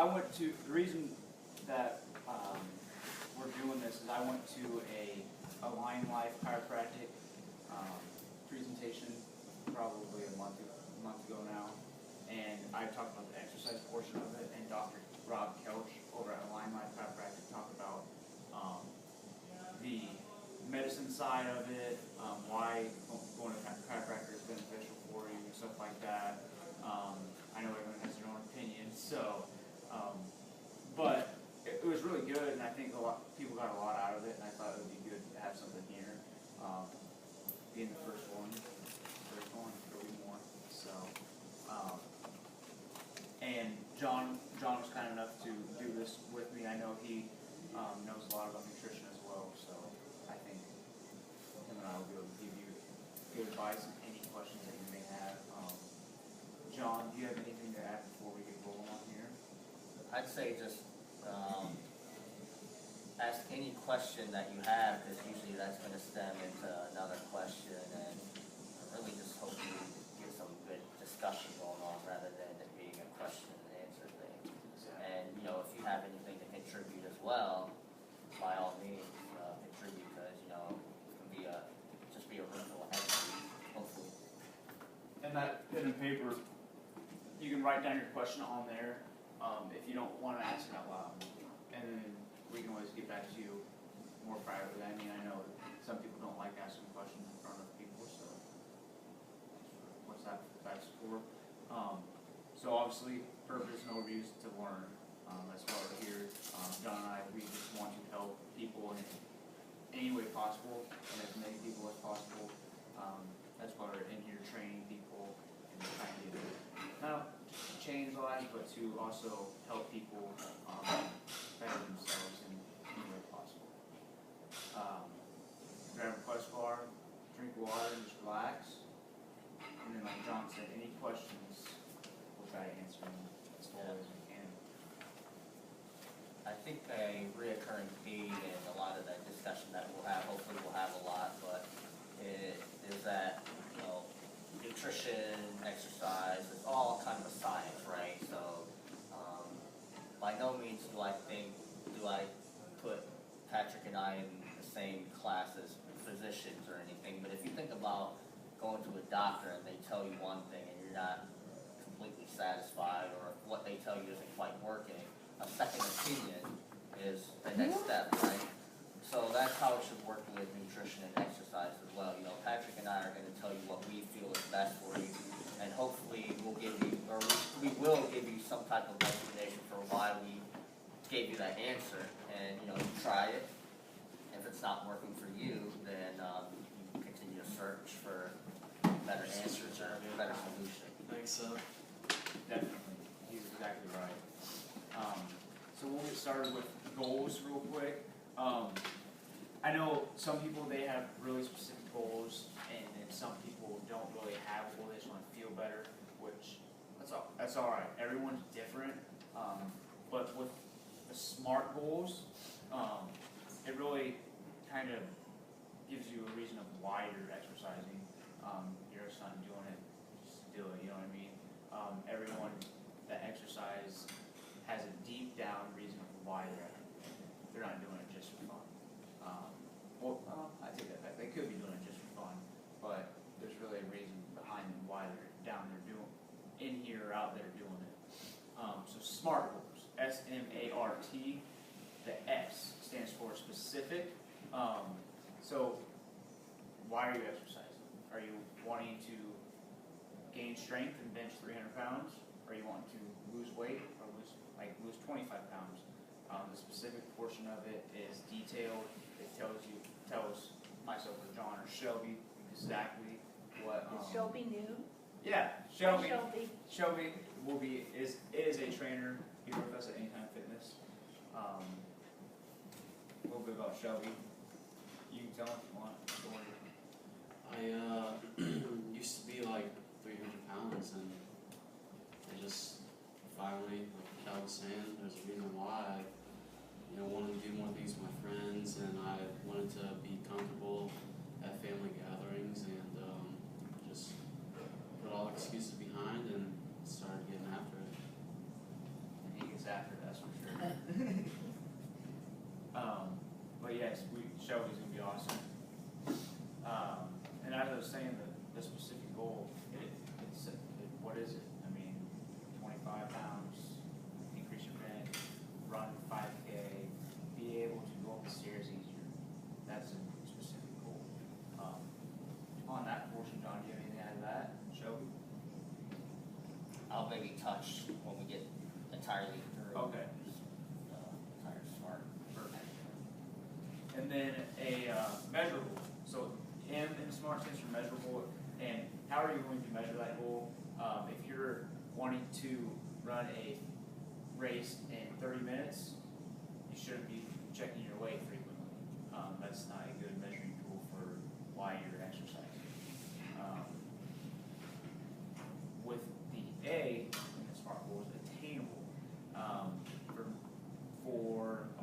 went to, the reason that we're doing this is I went to a Align Life chiropractic presentation probably a month ago now, and I talked about the exercise portion of it, and Dr. Rob Kelch over at Align Life Chiropractic talked about the medicine side of it, why going to chiropractor is beneficial for you, and stuff like that. I know everyone has their own opinion, so, but it was really good, and I think people got a lot out of it, and I thought it would be good to have something here. Being the first one, there'll be more. So, and John was kind enough to do this with me. I know he knows a lot about nutrition as well, so I think him and I will be able to give you good advice and any questions that you may have. John, do you have anything to add before we get rolling on here? I'd say just ask any question that you have, because usually that's going to stem into another question, and I really just hope you get some good discussion going on rather than it being a question and answer thing. And if you have anything to contribute as well, by all means contribute, because it can be just be a ripple effect, hopefully. And that pen and paper, you can write down your question on there if you don't want to ask it out loud, and then we can always get back to you more privately. I mean, I know some people don't like asking questions in front of people, so what's that's for. So obviously, purpose and overview is to learn. That's why we're here. John and I, we just want to help people in any way possible, and as many people as possible. That's why we're in here training people and trying to get not to change lives, but to also help people better themselves in any way possible. Grab a quest bar, drink water, and just relax. And then, like John said, any questions, we'll try to answer them as well as we can. I think a reoccurring theme in a lot of that discussion that we'll have, hopefully we'll have a lot, but it is that, nutrition, exercise, it's all kind of a science, right? So, by no means do I put Patrick and I in the same class as physicians or anything, but if you think about going to a doctor and they tell you one thing and you're not completely satisfied, or what they tell you isn't quite working, a second opinion is the next step, right? So that's how it should work with nutrition and exercise as well. Patrick and I are going to tell you what we feel is best for you, and hopefully we'll give you, or we will give you some type of explanation for why we gave you that answer, and you try it. If it's not working for you, then you continue to search for better answers or better solution. Thanks, Definitely, he's exactly right. So we'll get started with goals real quick. I know some people, they have really specific goals, and then some people don't really have a goal, they just want to feel better, which that's all right. Everyone's different, but with the SMART goals, it really kind of gives you a reason of why you're exercising. You're just not doing it just to do it, you know what I mean? Everyone that exercise has a deep down reason of why they're not doing it just for fun. I take that back. They could be doing it just for fun, but there's really a reason behind why they're down there doing in here or out there doing it. So SMART goals, SMART. The S stands for specific. So why are you exercising? Are you wanting to gain strength and bench 300 pounds? Or you want to lose weight or lose 25 pounds? The specific portion of it is detailed. It tells myself or John or Shelby exactly what. Is Shelby new? Yeah, Shelby. Shelby. is a trainer. He's with us at Anytime Fitness. A little bit about Shelby. You can tell if you want. I used to be like 300 pounds, and I just finally, like Cal was saying, there's a reason why I wanted to do more things with my friends, and I wanted to be comfortable at family gatherings, and just put all excuses behind and started getting after it. And he gets after that. the specific goal, what is it? I mean, 25 pounds, increase your bench, run 5K, be able to go up the stairs easier. That's a specific goal. On that portion, John, do you have anything to add to that? Shelby? I'll maybe touch when we get entirely through. Okay. Entire smart. Perfect. And then a measurable. So M in SMART stands for measurable. And how are you going to measure that goal? If you're wanting to run a race in 30 minutes, you shouldn't be checking your weight frequently. That's not a good measuring tool for why you're exercising. With the A in the SMART goal is attainable. I'm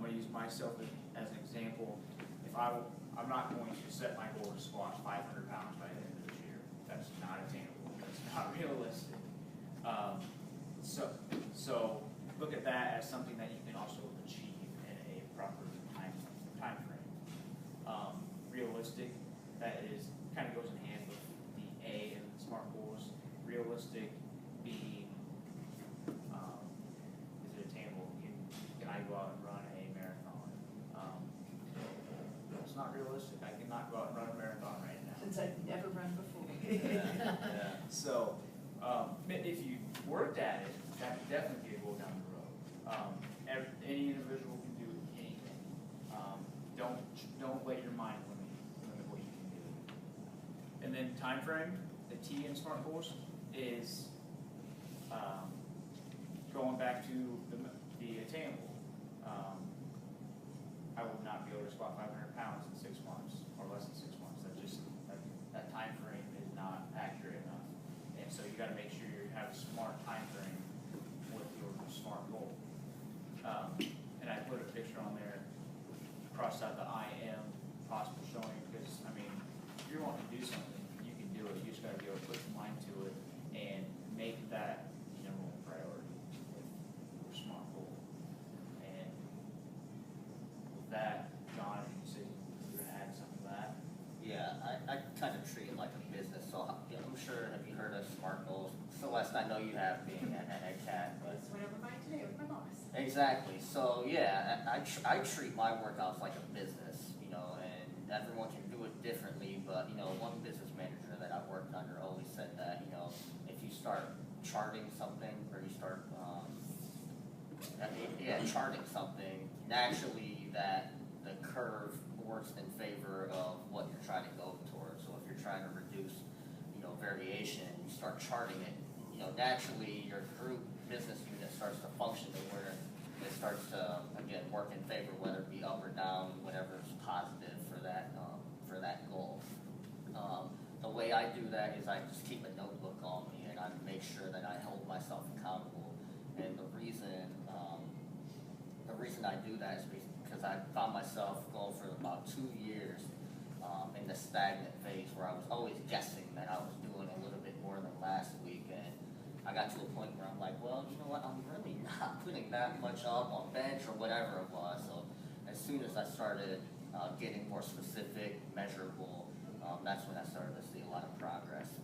going to use myself as an example. If I'm not going to set my goal to squat 500 pounds by the end of this year. That's not attainable. That's not realistic. So look at that as something that you can also achieve in a proper time frame. Realistic, that is kind of goes in hand with the A and the SMART goals. Realistic being, is it attainable? Can I go out and run a marathon? It's not realistic. I cannot go out and run a marathon right now. Since I've never run before. Yeah. So, if you worked at it, that would definitely be a goal down the road. Any individual can do anything. Don't let your mind limit what you can do. And then time frame, the T in SMART goals is going back to the attainable. I would not be able to squat 500 pounds in 6 months or less than 6 months. That time frame is not accurate enough. And so you got to make sure you have a smart time frame with your SMART goal. And I put a picture on there, crossed out the I am possible showing, because I mean, if you're wanting to do something, you can do it. You just got to be able to put some mind to it and make that the number one priority with your SMART goal. And with that, John, you said you were going to add something to that. Yeah, I kind of treat it like a business, so I'm sure, have you heard of SMART goals? Celeste, I know you have, being at CAT, but. That's what I went by today with my boss. Exactly, so yeah, I treat my workouts like a business, and everyone can do it differently, but, one business manager that I worked under always said that, if you start charting something, or you start, charting something, naturally that the curve works in favor of what you're trying to go towards. So if you're trying to reduce, variation, you start charting it, naturally your group business unit starts to function to where it starts to, again, work in favor, whether it be up or down, whatever's positive for that goal. The way I do that is I just keep a notebook on me, and I make sure that I hold myself accountable. And the reason I do that is because I found myself going for about 2 years in the stagnant phase, where I was always guessing that I was doing a little bit more than last week, and I got to a point where I'm like, well, you know what, I'm really not putting that much up on bench or whatever it was. So as soon as I started getting more specific, measurable, that's when I started to see a lot of progress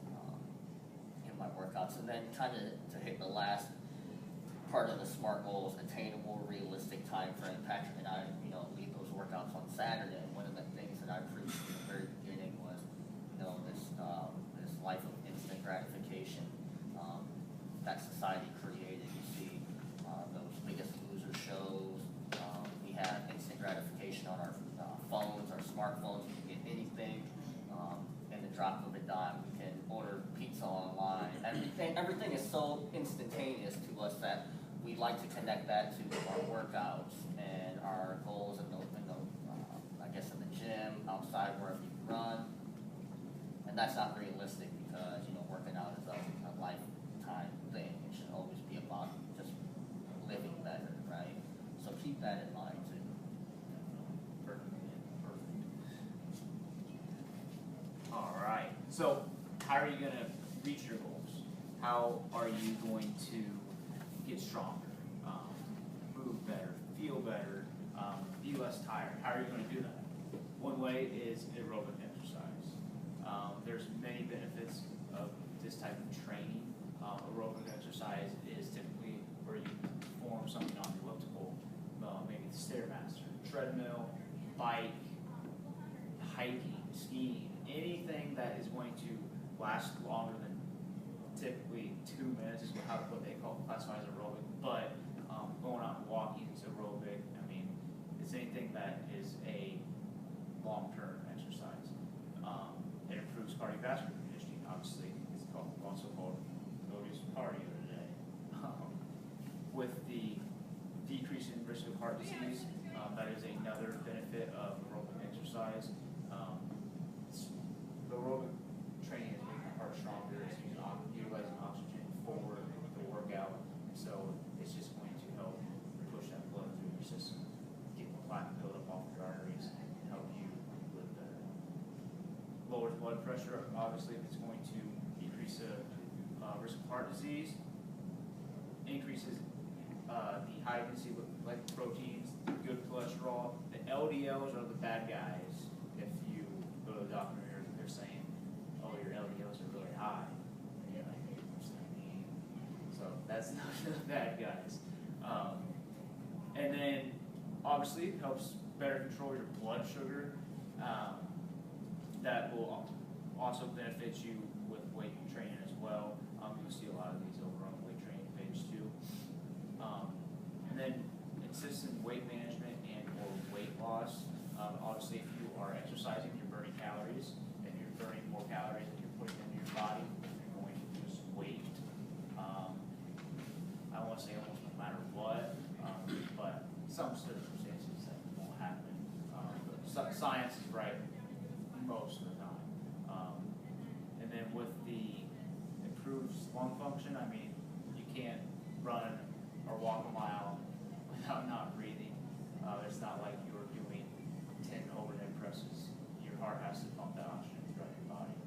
in my workouts. And then kind of to hit the last part of the SMART goals, attainable, realistic time frame. Patrick and I, lead those workouts on Saturday. And one of the things that I preached in the very beginning was, this life of instant gratification that society created. You see those Biggest Loser shows. We have instant gratification on our phones, our smartphones. We can get anything in the drop of a dime. We can order pizza online. Everything is so instantaneous to us that we like to connect that to our workouts and our goals in the in the gym, outside, wherever you run. And that's not realistic, because working out is a lifetime thing. It should always be about just living better, right? So keep that in mind too. Perfect. All right. So how are you going to reach your goals? How are you going to get stronger, move better, feel better, be less tired? How are you going to do that? One way is aerobic exercise. There's many benefits of this type of training. Aerobic exercise is typically where you perform something on the elliptical, maybe the Stairmaster, treadmill, bike, hiking, skiing, anything that is going to last longer than typically 2 minutes is what they classify as aerobic. But going out and walking is aerobic. I mean, it's anything that is a long-term exercise. It improves cardiovascular conditioning. Obviously, it's also called cardio today. With the decrease in risk of heart disease, that is another benefit of aerobic exercise. The aerobic training is making the heart stronger. It's utilizing oxygen for the workout, so it's just going to help push that blood through your system, get the plaque buildup off your arteries, and help you live better. Lowers blood pressure. Obviously, if it's going to decrease the risk of heart disease, increases the high density lipoproteins, good cholesterol. The LDLs are the bad guys. If you go to the doctor and they're saying, "Oh, your LDLs are really high," and you're like, "What's that mean?" So that's not the bad guys. And then obviously it helps better control your blood sugar. That will also benefit you with weight training as well. You'll see a lot of these over on the weight training page too. And then consistent weight management and or weight loss. Obviously, if you are exercising, you're burning calories. If you're burning more calories than you're putting into your body, you're going to lose weight. I don't want to say almost no matter what, but some circumstances that won't happen. But science is right most of the time. And then with the improved lung function, I mean, you can't run or walk a mile without not breathing. It's not like you're doing 10 overhead presses. Your heart has to pump that oxygen throughout your body.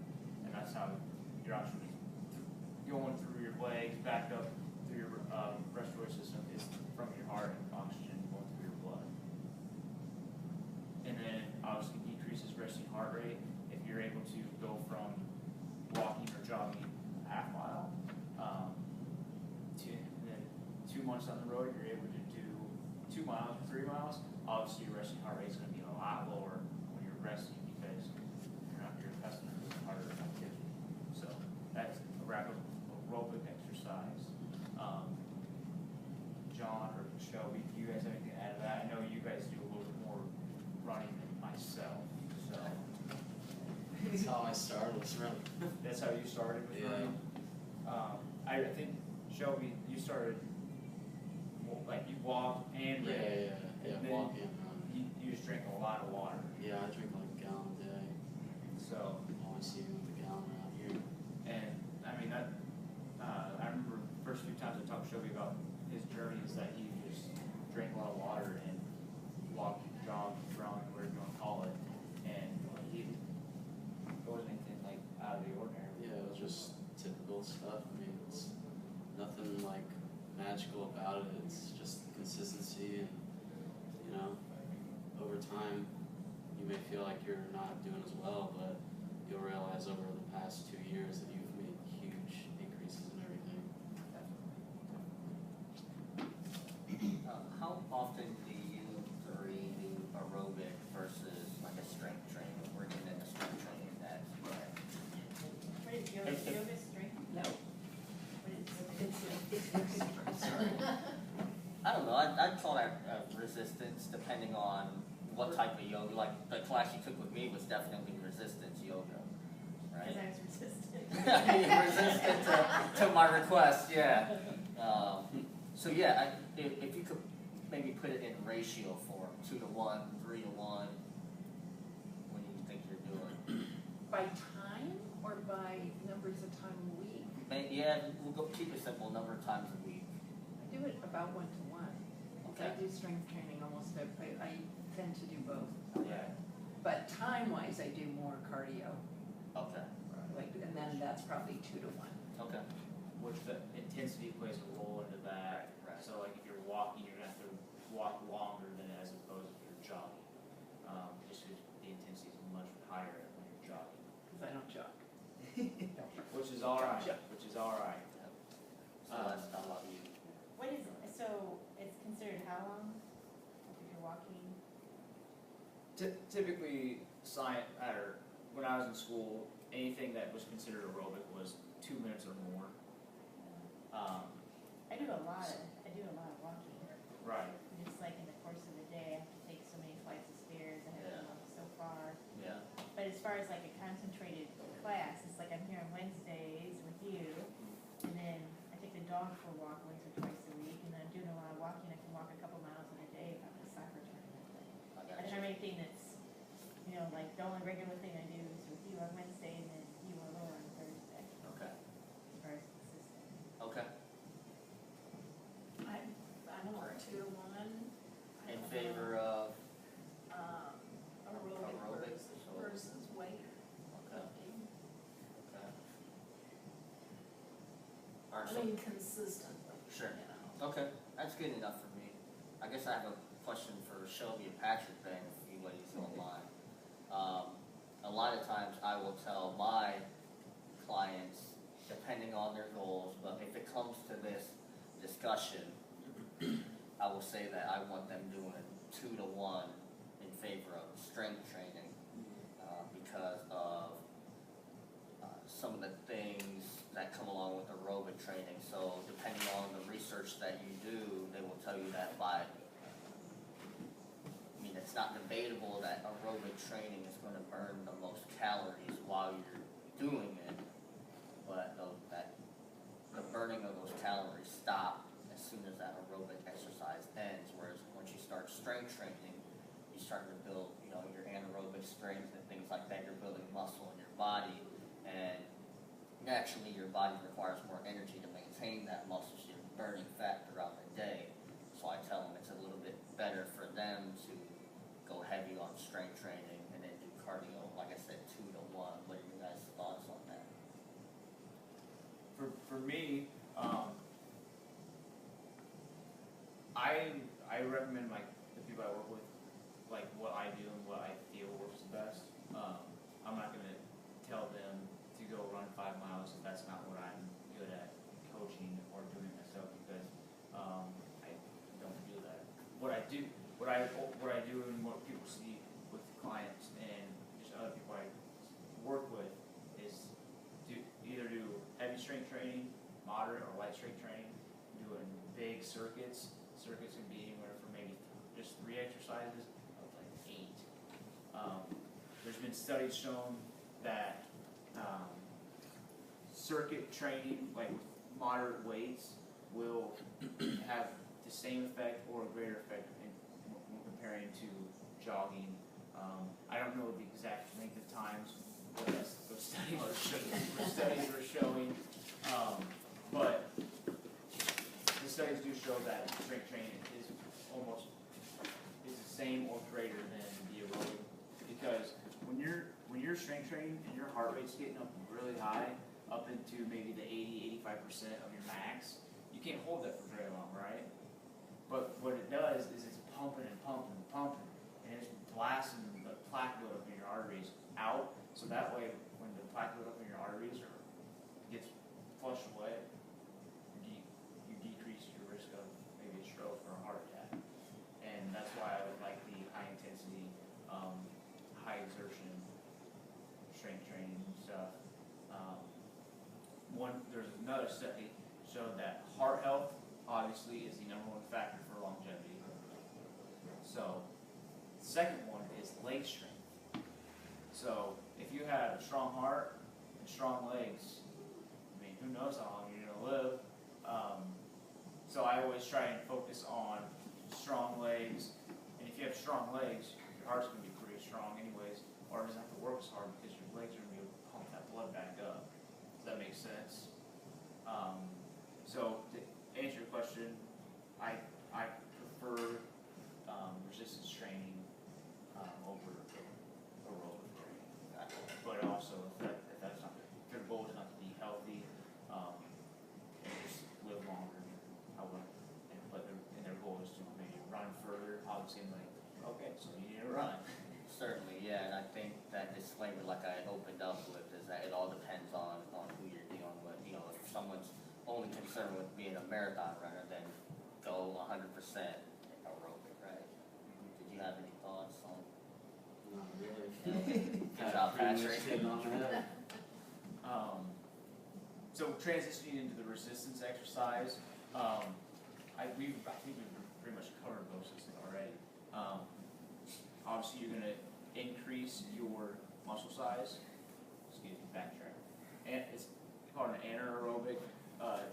And that's how your oxygen is going through your legs, back up through your respiratory system, is from your heart and oxygen going through your blood. And then obviously decreases resting heart rate. If you're able to go from walking or jogging a half mile, and then 2 months down the road, you're able to do 2 miles or 3 miles. Obviously, your resting heart rate is going to be a lot lower when you're resting because you're accustomed to harder activity. So that's a rapid aerobic exercise. John or Shelby, do you guys have anything to add to that? I know you guys do a little bit more running than myself, so. That's how I started, was running. That's how you started with running? I think, Shelby, you started, like you walked and ran. Yeah, and then walking and running. You just drank a lot of water. Yeah, I drink like a gallon a day. So, Always see me with a gallon out here. and I mean, that, I remember the first few times I talked to Shelby about his journey is that he just drank a lot of water and walked, jogged, run, whatever you want to call it. And he wasn't anything like out of the ordinary. Yeah, it was just typical stuff. I mean, it's nothing like magical about it. It's just consistency, and you know, over time, you may feel like you're not doing as well, but you'll realize over the past 2 years that you've made huge increases in everything. How often do you three do aerobic versus like a strength training? We're getting into strength training that's Wait, yoga strength? No. I don't know, I'd call that resistance depending on what type of yoga. Like the class you took with me was definitely resistance yoga, right? Because I was resistant. Resistant to my request, yeah. So yeah, if you could maybe put it in ratio form, 2 to 1, 3 to 1, what do you think you're doing? By time or by numbers of time a week? Yeah, we'll go keep it simple, number of times a week. I do it about 1 to 1. Okay. I do strength training almost every, I tend to do both. Yeah. But time-wise, I do more cardio, Okay. and then that's probably 2 to 1. Okay. Which the intensity plays a role into that. Right. So like if you're walking, you're gonna have to walk longer than as opposed if you're jogging. Just because the intensity is much higher when you're jogging. Because I don't jog is all right, Gotcha. which is all right. So that's not about you. What is, so it's considered how long? Like if you're walking? Typically, science, or when I was in school, anything that was considered aerobic was 2 minutes or more. I do a lot of walking. Right. Just like in the course of the day, I have to take so many flights of stairs, I have to walk so far. Yeah. But as far as like a concentrated class, it's like I'm here on Wednesdays with you, and then I take the dog for a walk once or twice a week, and then I'm doing a lot of walking. I can walk a couple miles in a day if I'm at a soccer tournament. I I got don't you. have anything that's, you know, like the only regular thing I do is with you on Wednesday and then you or Laura on Thursday, Okay. as far as consistent. Okay. I'm more 2-to-1. In favor of, Aerobic Aerobics, versus weight okay, lifting. okay. Alright, I so, mean, consistently, Sure. you know. okay, that's good enough for me. I guess I have a question for Shelby and Patrick then, if you ladies don't mind. A lot of times I will tell my clients, depending on their goals, but if it comes to this discussion, I will say that I want them doing 2-to-1 in favor of strength training, because of some of the things that come along with aerobic training. So depending on the research that you do, they will tell you that it's not debatable that aerobic training is going to burn the most calories while you're doing it, but the burning of those calories stop as soon as that aerobic exercise ends. Whereas once you start strength training, you start to build, your anaerobic strength and things like that. You're building muscle in your body, and naturally your body requires more energy to maintain that muscle, so you're burning fat throughout the day. So I tell them it's a little bit better for them to go heavy on strength training and then do cardio, like I said, 2-to-1. What are your guys' thoughts on that? For me, I recommend the people I work with, like what I do and what I feel works the best. I'm not gonna tell them to go run 5 miles if that's not what I'm good at coaching or doing myself, because I don't do that. What I do and what people see with clients and just other people I work with is either do heavy strength training, moderate or light strength training, doing big circuits. Circuits can be anywhere from maybe just 3 exercises up to like 8. There's been studies shown that circuit training, like with moderate weights, will have the same effect or a greater effect when comparing to jogging. I don't know the exact length of times what those studies were showing, but the studies do show that strength training is the same or greater than the aerobic, because when you're strength training and your heart rate's getting up really high, up into maybe the 80-85% of your max, you can't hold that for very long, right? But what it does is it's pumping and pumping and pumping, and it's blasting the plaque buildup in your arteries out, so that way when the plaque buildup in your arteries gets flushed away, you decrease your risk of maybe a stroke or a heart attack. And that's why I would like the high intensity, high exertion strength training stuff. There's another study showed that heart health obviously is the #1 factor for longevity. So the second one is leg strength. So if you have a strong heart and strong legs, I mean, who knows how long you're gonna live. So I always try and focus on strong legs, and if you have strong legs, your heart's gonna be pretty strong anyways, or it doesn't have to work as hard because your legs are gonna be able to pump that blood back up. Does that make sense? So to answer your question, I prefer resistance training over aerobic training. But also, if that's not, if your goal is not to concern with being a marathon runner than go 100% aerobic, right? Did you have any thoughts on? Not really. Good job, Pretty much Patrick. hit it on the head. So transitioning into the resistance exercise, I think we've pretty much covered most of this already. Obviously, you're going to increase your muscle size. Excuse me, backtrack. And it's called an anaerobic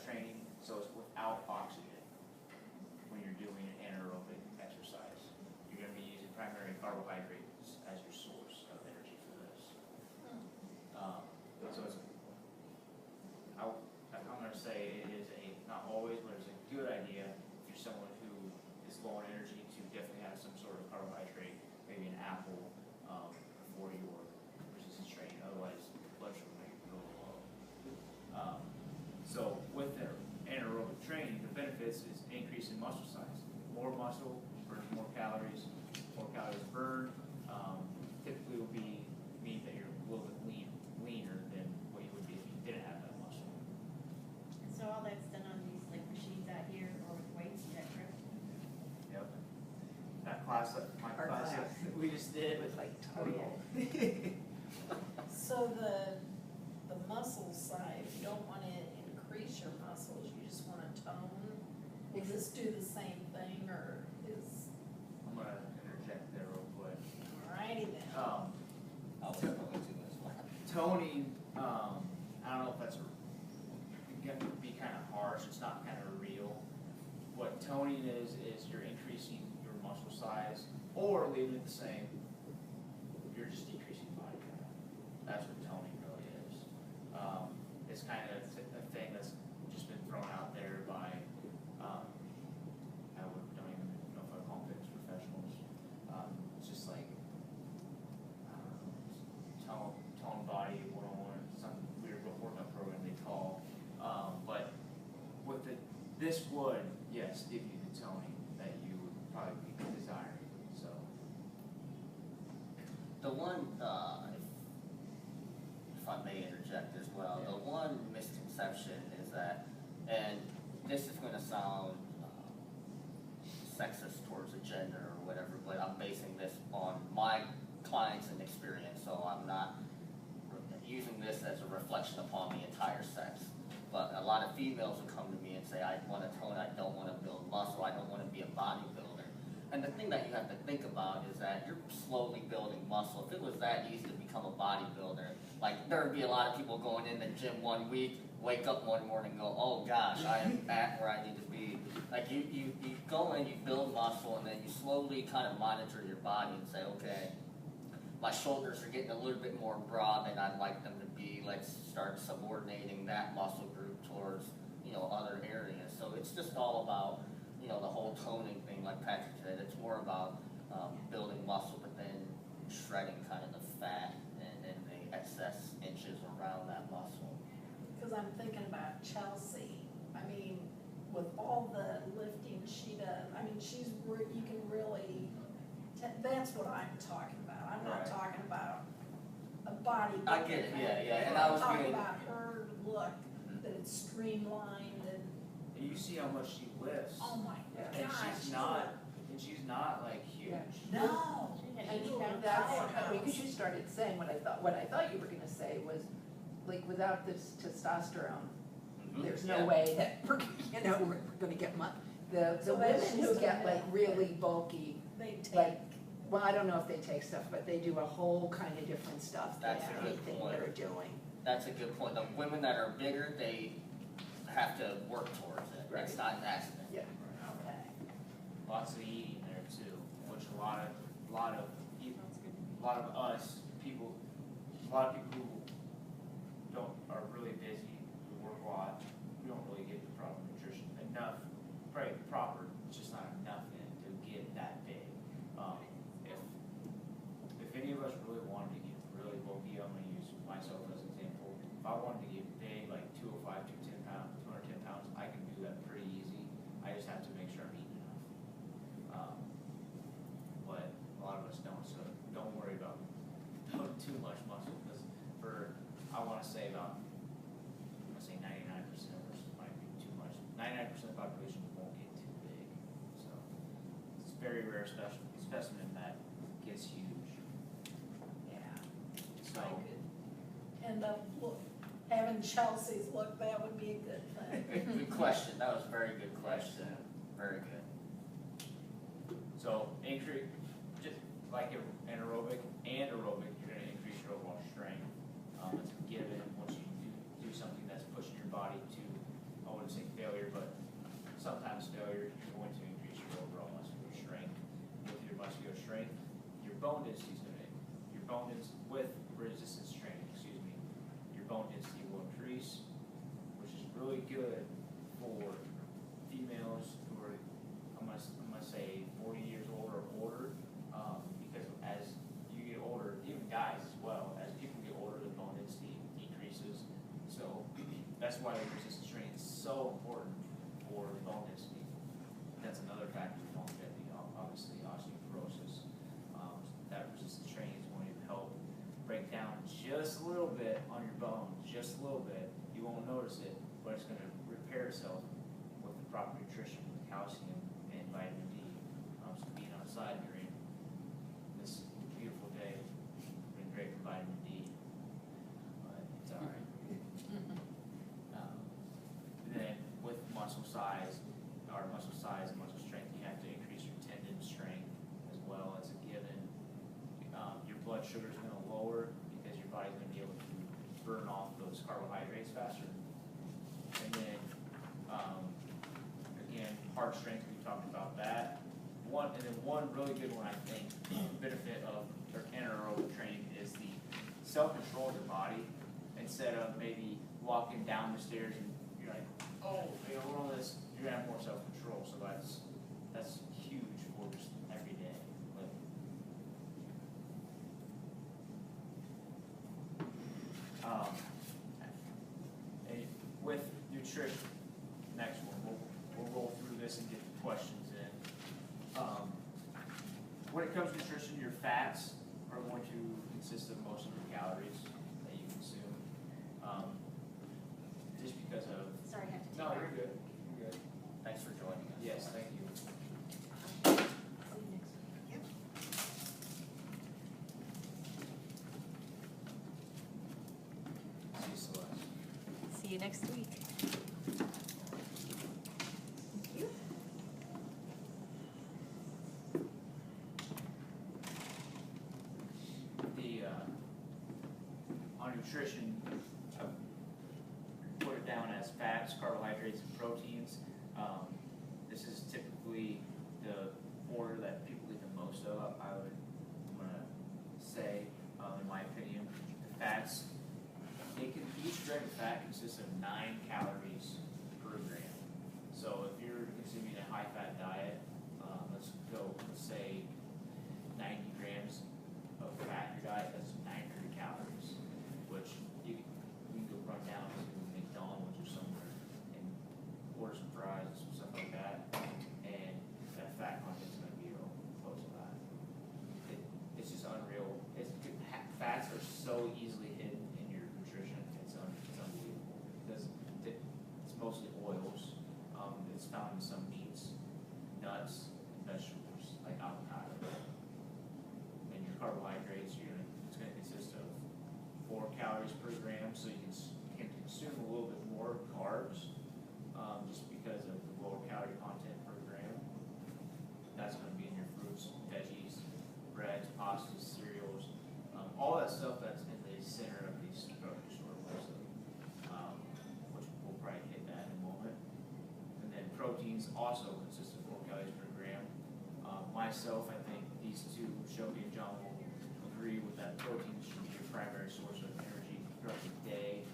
training, so it's without oxygen when you're doing an anaerobic exercise. You're going to be using primary carbohydrates as your source of energy for this. So it's, I'm going to say it is not always, but it's a good idea if you're someone who is low on energy to definitely have some sort of carbohydrate, maybe an apple, before your resistance training. Otherwise, blood sugar might go low. So with the anaerobic training, the benefits is increase in muscle size. More muscle burns more calories. More calories burned typically will mean that you're a little bit leaner than what you would be if you didn't have that muscle. And so all that's done on these like machines out here or with weights, is that correct? Yep. That class, my Our class class. that we just did. It was like Oh, total. So the muscle side, you don't wanna increase your muscles, you just wanna tone? Will this do the same thing, or is, I'm gonna interject there real quick. alrighty then? I was going to as well. Toning, I don't know if that's gonna be kind of harsh. It's not kind of real. What toning is you're increasing your muscle size or leaving it the same. You're just decreasing body fat. That's what toning really is. It's kind of a thing that's just been thrown out there by, don't even know if I call them fitness professionals. It's just like, I don't know, tone body 101, some weird workout program they call. But with this would, yes, give you the toning that you would probably be desiring. So. The one, if I may interject as well, the one misconception is that, and this is going to sound sexist towards a gender or whatever, but I'm basing this on my clients and experience, so I'm not using this as a reflection upon the entire sex. But a lot of females will come to me and say, I want to tone, I don't want to build muscle, I don't want to be a bodybuilder. And the thing that you have to think about is that you're slowly building muscle. If it was that easy to become a bodybuilder, like there would be a lot of people going in the gym one week, wake up one morning and go, oh gosh, I am at where I need to be. Like you go in, you build muscle, and then you slowly kind of monitor your body and say, okay, my shoulders are getting a little bit more broad than I'd like them to be. Let's start subordinating that muscle group towards, other areas. So it's just all about, the whole toning thing, like Patrick said. It's more about building muscle, but then shredding kind of the fat and the excess inches around that muscle. Cause I'm thinking about Chelsea, I mean, with all the lifting she does, I mean, you can really, that's what I'm talking about. I'm not Right. talking about a body. I get it, yeah, and I was I'm talking being- about her look, that it's streamlined and, You see how much she lifts. oh my Yeah. And gosh. she's not like huge. Yeah. No. And You are that's, powerhouse. because you started saying what I thought you were gonna say was, like, without this testosterone, there's no Yeah. way that, we're gonna get the So women that's who just get a like myth. really bulky, They take, like, well, I don't know if they take stuff, but they do a whole kind of different stuff than That's a good anything point. they're doing. That's a good point. The women that are bigger, they have to work towards it. Right. It's not an accident. Yeah. okay. Lots of eating there too, which a lot of us people, a lot of people who are really busy, who work a lot, we don't really get the proper nutrition enough, probably proper, it's just not enough in it to get that big. If any of us really wanted to get really bulky, I'm gonna use myself as an example. If I wanted to get big, like 205, 210 pounds, 210 pounds, I can do that pretty easy. I just have to make sure I'm eating enough. But a lot of us don't, so don't worry about too much muscle, because I want to say about 99% of the population won't get too big. So it's a very rare specimen that gets huge. Yeah. So I could end up having Chelsea's look, that would be a good thing. Good question, that was a very good question, very good. So increase, just like anaerobic and aerobic, you're gonna increase your overall strength. It's a given once you do something that's pushing your body to, I wouldn't say failure, but sometimes failure, you're going to increase your overall muscular strength. With your muscular strength, your bone density is gonna, your bone density, with resistance training, excuse me, your bone density will increase, which is really good for females who are, I'm gonna say 40 years old or older, because as you get older, even guys as well, as people get older, the bone density decreases. So that's why resistance training is so important for bone density. That's another factor of longevity, obviously osteoporosis. That resistance training is going to help break down just a little bit on your bone, just a little bit. You won't notice it, but it's going to repair itself with the proper nutrition, with calcium and vitamin D. So being outside during this beautiful day has been great for vitamin D, but it's all right. And then with muscle size and muscle strength, you have to increase your tendon strength as well as a given. Your blood sugar is going to lower because your body's going to be able to burn off those carbohydrates faster. And then, again, heart strength, we talked about that. One really good one, I think, benefit of anaerobic training is the self-control of your body. Instead of maybe walking down the stairs and you're like, oh, all this, you're gonna have more self-control. So that's huge for just every day. And with nutrition, next one, we'll roll through this and get the questions in. When it comes to nutrition, your fats are going to consist of most of your calories that you consume. Just because of. Sorry, I have to take No, off. you're good. You're good. Thanks for joining us. Yes, thank you. See you next week. Yep. See you, Celeste. See you next week. Thank you. On nutrition, put it down as fats, carbohydrates, and proteins. This is typically the order that people eat the most of. I'm gonna say, in my opinion, the fats. Each gram of fat consists of 9 calories per gram. So if you're consuming a high-fat diet, let's say 90 grams of fat in your diet, that's 900 calories, which you can go run down to McDonald's or somewhere and order some fries and some stuff like that, and that fat content's gonna be real close to that. It's just unreal. Fats are so easily hidden in your nutrition. It's unbelievable because it's mostly oils. It's found in some meats, nuts, and vegetables like avocado. And your carbohydrates, it's going to consist of 4 calories per gram, so you can consume a little bit more carbs just because of the lower calorie content per gram. That's going to be in your fruits, veggies, breads, pastas, cereals, all that stuff that's in the center of these grocery store mostly, which we'll probably hit that in a moment. And then proteins also consist of 4 calories per gram. Myself, I think these two, Shelby and John, will agree with that. Protein should be your primary source of energy throughout the day,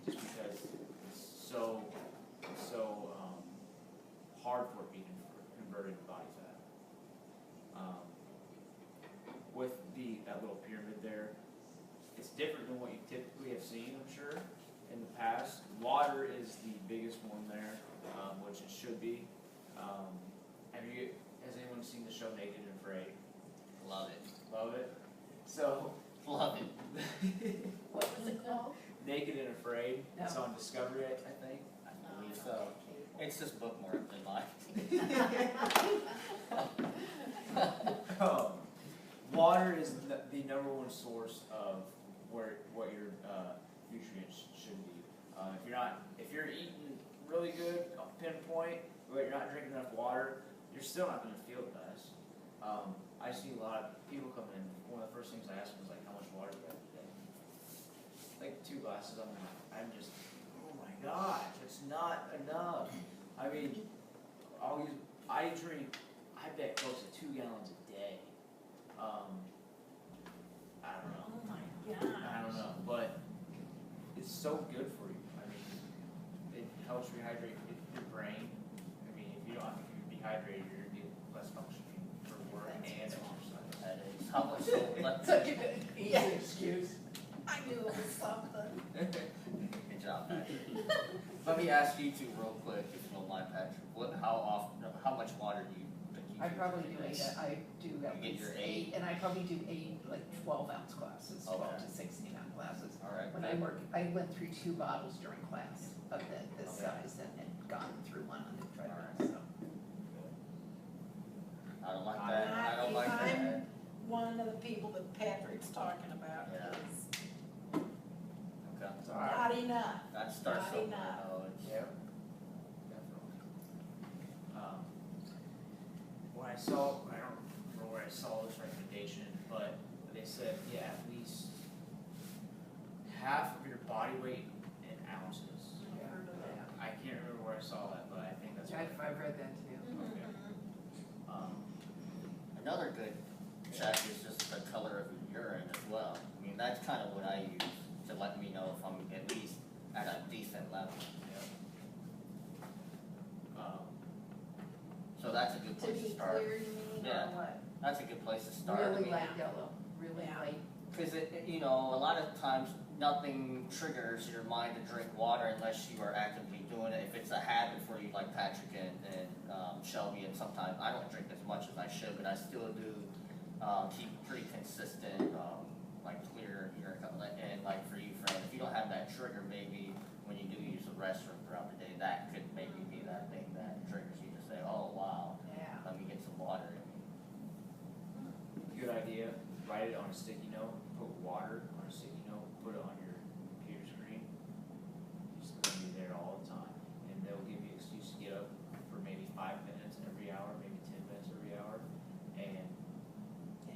just because it's so hard for it being converted to body fat. With that little pyramid there, it's different than what you typically have seen, I'm sure, in the past. Water is the biggest one there, which it should be. Has anyone seen the show Naked and Afraid? Love it. Love it. So, Love it. What was it called? Naked and Afraid. No. It's on Discovery, I think. I believe so. It's just bookmarked in mine. Water is the number one source of what your nutrients should be. If you're eating really good, pinpoint, but you're not drinking enough water, you're still not going to feel the best. I see a lot of people come in. One of the first things I ask them is like, how much water do you have today? Like 2 glasses. I'm just, oh my gosh, it's not enough. I mean, I drink, I bet close to 2 gallons a day. I don't know. Oh my gosh. I don't know, but it's so good for you. I mean, it helps rehydrate your brain. I mean, if you you're dehydrated, you're gonna be less functioning for work and exercise. That is, how much, so, let's, Such a good, easy excuse. I knew it was something. good job, Patrick. Let me ask you two real quick, if you don't mind, Patrick, how much water do you drink? I probably do each eight, I do at You get least your 8, and I probably do 8, like 12-ounce glasses, 12 Okay. to 16-ounce glasses. All right. When I went through 2 bottles during class of this Okay. size and gone through one on the treadmill, so. I don't like that, I don't like that. I'm one of the people that Patrick's talking about Yeah. is Okay. not enough. That starts Not somewhere, enough. though, it's. Yeah, definitely. When I saw, I don't remember where I saw this recommendation, but they said, yeah, at least half of your body weight in ounces. I heard of that. I can't remember where I saw that, but I think that's what. I've read that too. Okay. Another good check is just the color of your urine as well. I mean, that's kind of what I use to let me know if I'm at least at a decent level. So that's a good To place to be start. clear, you mean, Yeah. or what? That's a good place to start. I Really mean, light yellow, really Yeah. light. Because a lot of times nothing triggers your mind to drink water unless you are actively doing it. If it's a habit for you, like Patrick and Shelby, and sometimes I don't drink as much as I should, but I still do keep pretty consistent, like clear urine. And like for you, Fran, if you don't have that trigger, maybe when you do use the restroom throughout the day, that could maybe be that thing that triggers you to say, oh wow, Yeah. let me get some water in me. Good idea, write it on a sticky note, put water on a sticky note, put it on your computer screen. It's gonna be there all the time, and they'll give you an excuse to get up for maybe 5 minutes every hour, maybe 10 minutes every hour, and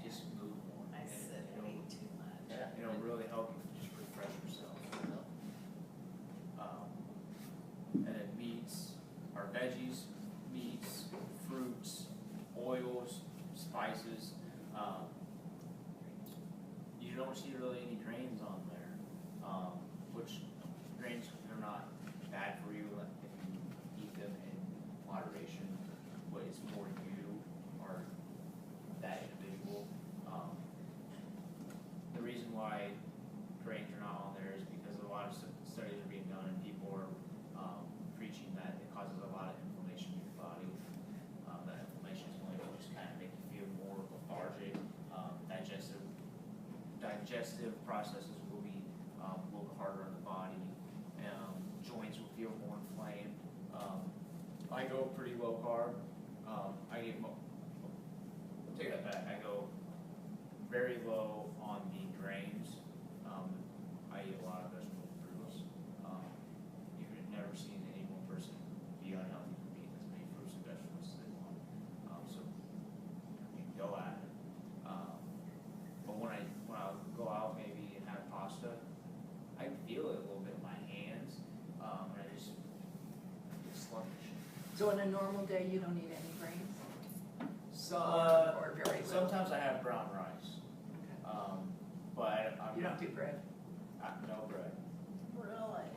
just move more. I And said way too much. Yeah. it'll really help you just refresh yourself. And then meats, or veggies, meats, fruits, oils, spices. You don't see really any grains on there, which grains are not bad for you if you eat them in moderation, but it's more you or that individual. The reason why grains are not on there is because a lot of studies are being done and people are preaching that it causes a lot of inflammation in your body. That inflammation is going to just kind of make you feel more lethargic. Digestive processes will be a little harder on the body. Joints will feel more inflamed. I go pretty low carb. Take that back. I go very low on the grains. I eat a lot of vegetable fruits. You've never seen any one person be unhealthy from eating as many fruits and vegetables as they want. So you can go at it. But when I go out maybe and have pasta, I feel it a little bit in my hands, and I just get sluggish. So on a normal day, you don't eat any grains? So, Or very little? sometimes I have brown rice, Okay. but I'm You don't do bread? no bread. Really?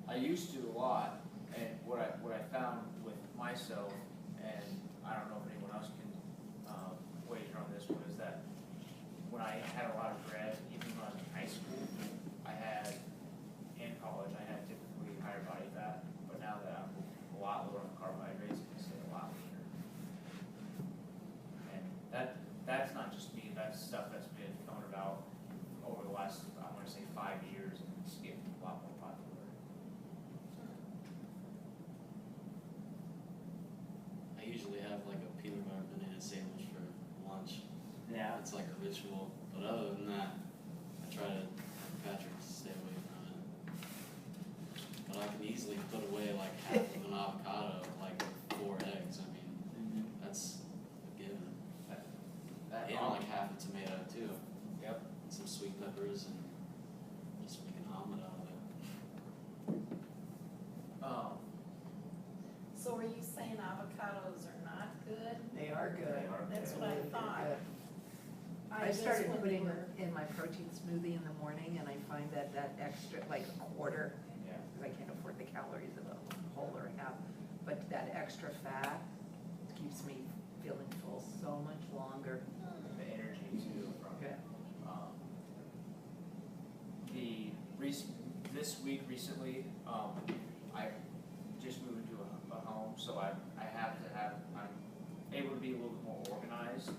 I used to a lot, and what I found with myself, and I don't know if anyone else can wager on this one, is that when I had a lot of bread, even when I was in high school, in college, I had typically higher body fat, but now that I'm a lot lower on carbohydrates, I stay a lot leaner. And that's not just me, that's stuff that's been coming about over the last, I want to say 5 years, and it's getting a lot more popular. have like a peanut butter banana sandwich for lunch. Yeah. It's like a ritual. But other than that, I try to Patrick to stay away from it. But I can easily put away like half of an avocado, like 4 eggs. I mean, that's a given. And like half a tomato too. Yep. And some sweet peppers and just make an omelet out of it. So are you saying avocados are not good? They are good. They are That's They're what I really thought. good. I just started when putting we were- in my protein smoothie in the morning, and I find that extra, like a quarter, Yeah. because I can't afford the calories of a whole or a half, but that extra fat keeps me feeling full so much longer. The energy too from Yeah. um, this week recently, I just moved into a home, so I'm able to be a little bit more organized,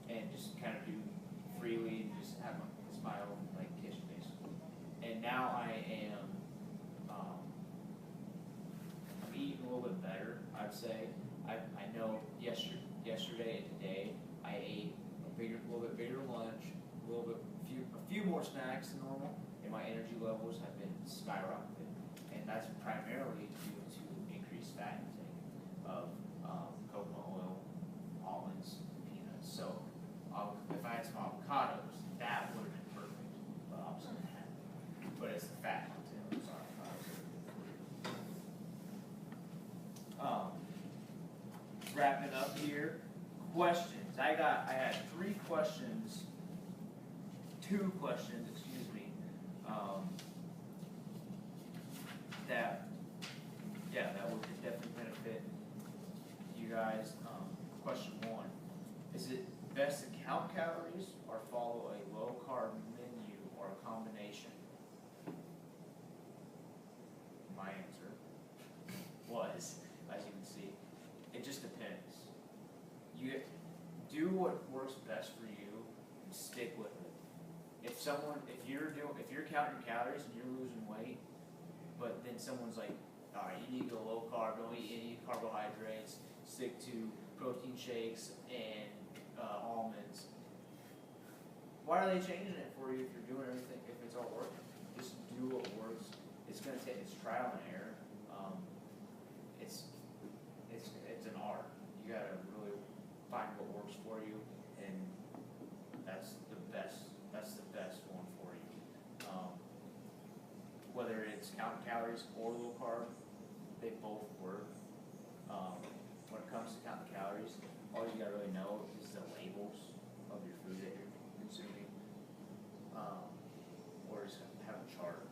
and just kind of do freely, and just have my own like kitchen basically. And now I'm eating a little bit better, I'd say. I know yesterday and today I ate a little bit bigger lunch, a few more snacks than normal, and my energy levels have been skyrocketing. And that's primarily due to increased fat intake of coconut oil, almonds, peanuts. So if I had some avocados, that would have been perfect, but obviously I didn't have it. But it's the fat content, so wrapping up here, questions. I had 3 questions, 2 questions, excuse me, that would definitely benefit you guys. Question 1, is it best to count calories or follow a low carb menu or a combination? My answer was, as you can see, it just depends. You do what works best for you and stick with it. If you're counting your calories and you're losing weight, but then someone's like, all right, you need to go low carb, don't eat any carbohydrates, stick to protein shakes and almonds. Why are they changing it for you if you're doing everything, if it's all working? Just do what works. It's trial and error. It's an art. You gotta really find what works for you, and that's the best one for you. Whether it's counting calories or low carb, they both work. When it comes to counting calories, all you gotta really know is the labels of your food that you're consuming, or just have a chart.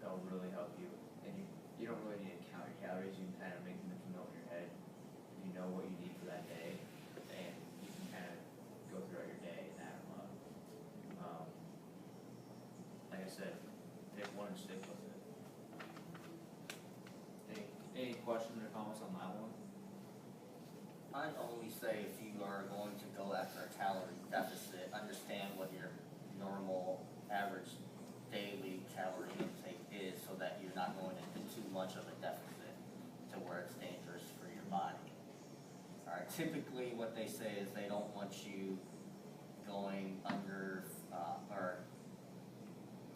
That'll really help you. And you don't really need to count your calories. You can kind of make them note in your head. If you know what you need for that day, and you can kind of go throughout your day and add them up. Like I said, pick one and stick with it. Any questions or comments on that one? I'd only say if you are going to go after a calorie deficit, understand what your normal average daily calorie intake is so that you're not going into too much of a deficit to where it's dangerous for your body. Alright, typically what they say is they don't want you going under or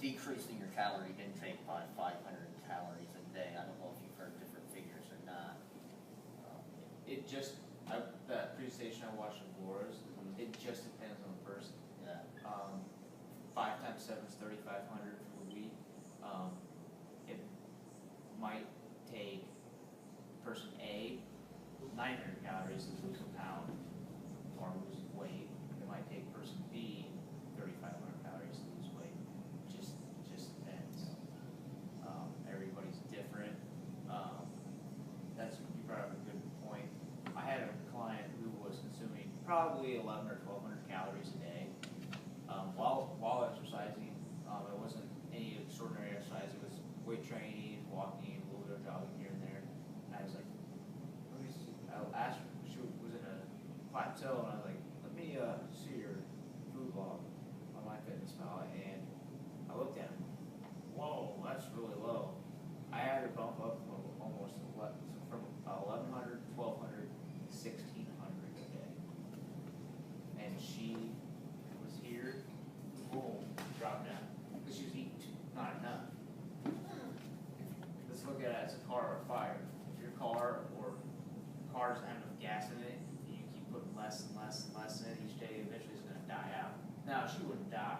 decreasing your calorie intake by 500 calories a day. I don't know if you've heard different figures or not. That presentation I watched of Laura's, it just depends on the person. Yeah. 5 times 7 is 3,500 for the week. It might take person A 900 calories to lose a pound or lose weight. It might take person B 3,500 calories to lose weight. Just depends. Everybody's different. You brought up a good point. I had a client who was consuming probably 1,100 or 1,200 calories a day while exercising. It wasn't any extraordinary exercise. It was weight training, walking, a little bit of jogging here and there. And I was like, let me see. I asked her, she was in a plateau, and I was like, let me see your food log on MyFitnessPal. And I looked at it. Whoa, that's really low. I had to bump up from almost 1,100, 1,200 as a car or a fire. If your car or car doesn't have enough gas in it, and you keep putting less and less and less in it each day, eventually it's gonna die out. Now, she wouldn't die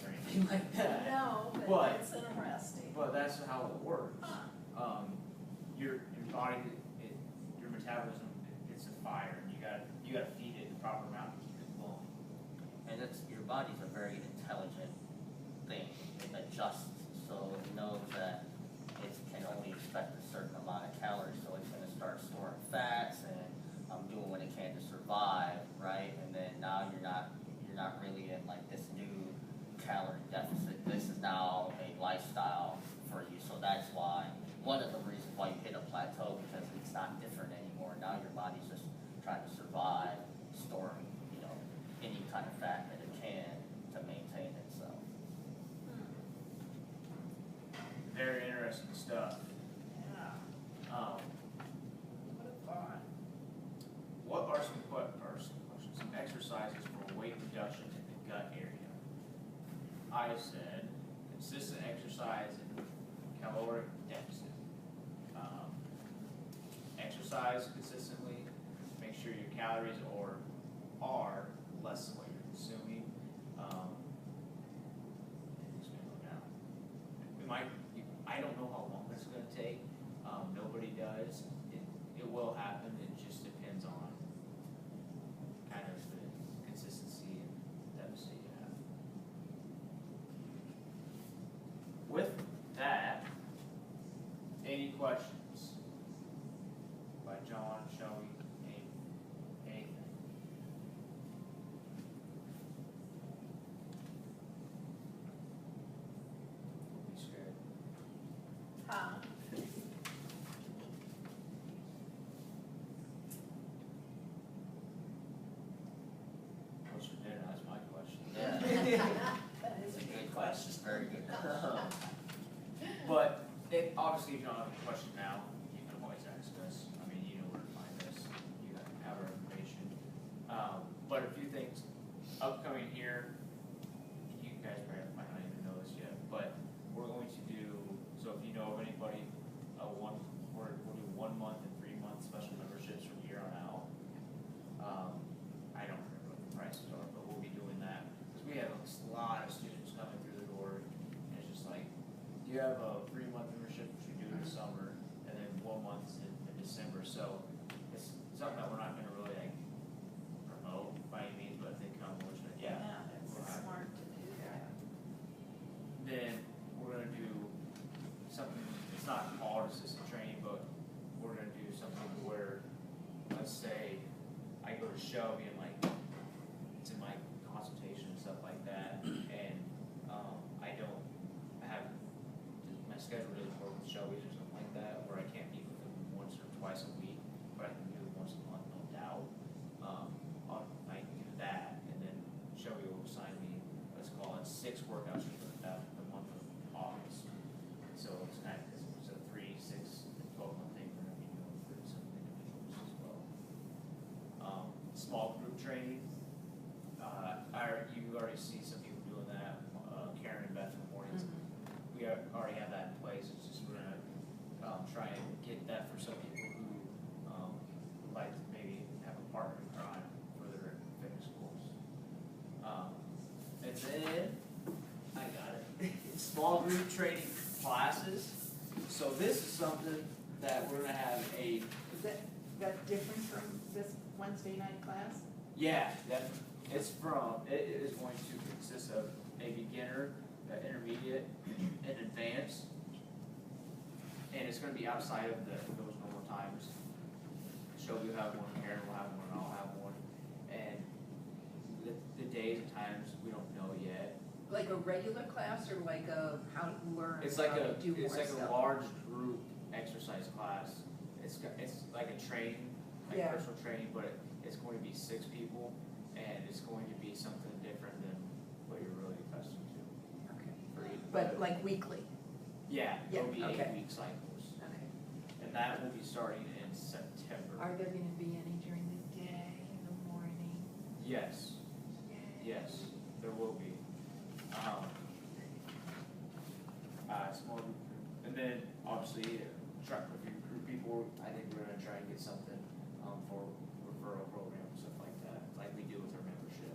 or anything like that, No, But- but it's interesting. but that's how it works. Huh. Your body, your metabolism, it's a fire, and you gotta feed it the proper amount to keep it going. And it's, your body's a very intelligent thing. It adjusts, so it knows that it can only expect a certain amount of calories, so it's gonna start storing fats and doing what it can to survive, right? And then now you're not really in like this new calorie deficit. This is now a lifestyle for you, so that's why, one of the reasons why you hit a plateau, because it's not different anymore. Now your body's just trying to survive, storing, any kind of fat that it can to maintain itself. Very interesting stuff. Yeah, what a thought. What are some questions, some exercises for weight reduction in the gut area? I said consistent exercise and caloric deficit. Exercise consistently, make sure your calories are less than what you're consuming. It's gonna go down. I don't know how long it's gonna take. Nobody does. It will happen. It just depends on kind of the consistency and deficit you have. With that, any questions? By John, Shelby, anything? Don't be scared. Huh? What's for dinner? That's my question. Yeah. That is a Good good question, question. very good. But obviously, if you don't have a question now, you can always ask us. I mean, you know where to find us. You have our information. But a few things upcoming here. You guys probably might not even know this yet, but we're going to do. So if you know of anybody, we'll do 1 month and 3 month special memberships from here on out. I don't remember what the prices are, but we'll be doing that because we have a lot of students coming through the door, and it's just like. You have a 3 month membership, which we do in the summer, and then 1 month in December, so it's something that we're not gonna really like promote by any means, but if they come, we're just gonna, yeah. It's we'll have it. smart to do that. Then we're gonna do something, it's not called assistant training, but we're gonna do something where, let's say, I go to Shelby and like, it's in my consultation and stuff like that, and, I don't have my schedule doesn't work with Shelby's or something like that, where I can't meet with them once or twice a week, but I can do it once a month, no doubt. I can do that, and then Shelby will assign me, let's call it 6 workouts for the month of August. So it's kind of, it's a 3, 6, and 12 month thing we're gonna be doing for some individuals as well. Small group training, you already see some people doing that, Karen and Beth in the mornings. We already have that in place. It's just we're gonna try and get that for some people who would like to maybe have a partner in crime for their fitness goals. And then I got it. Small group training classes. So this is something that we're gonna have a Is that different from this Wednesday night class? it is going to consist of a beginner, an intermediate, and advanced. And it's gonna be outside of those normal times. Shelby will have one, Karen will have one, I'll have one. And the days and times, we don't know yet. Like a regular class or like a how to learn It's like how to do more it's like stuff? a large group exercise class. It's like a training, like Yeah. personal training, but it's going to be 6 people, and it's going to be something different than what you're really accustomed to. Okay. For you. But like weekly? Yeah, it'll be Yeah, okay. 8-week cycles, Okay. and that will be starting in September. Are there gonna be any during the day, in the morning? Yes, yes, there will be. Small group, and then obviously try, if you recruit people, I think we're gonna try and get something, for referral program, and stuff like that, like we do with our membership.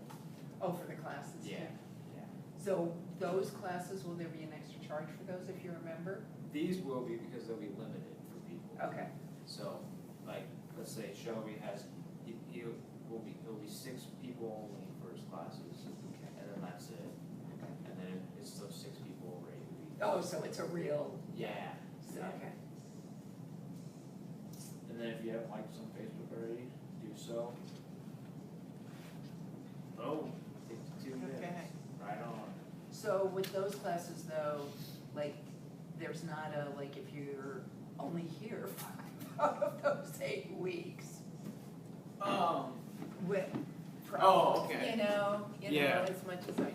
Oh, for the classes too? Yeah. So those classes, will there be an extra charge for those if you're a member? These will be because they'll be limited for people. Okay, So, like, let's say Shelby has, he'll be 6 people only for his classes, and then that's it. And then it's those 6 people over 8 weeks. oh, so it's a real, Yeah. so, okay. And then if you haven't liked us on Facebook already, do so. Boom, 52 minutes. Okay. Right on. So with those classes though, like, there's not a, like, if you're only here 5 out of those 8 weeks, with, Oh, okay. you know, Yeah. as much as I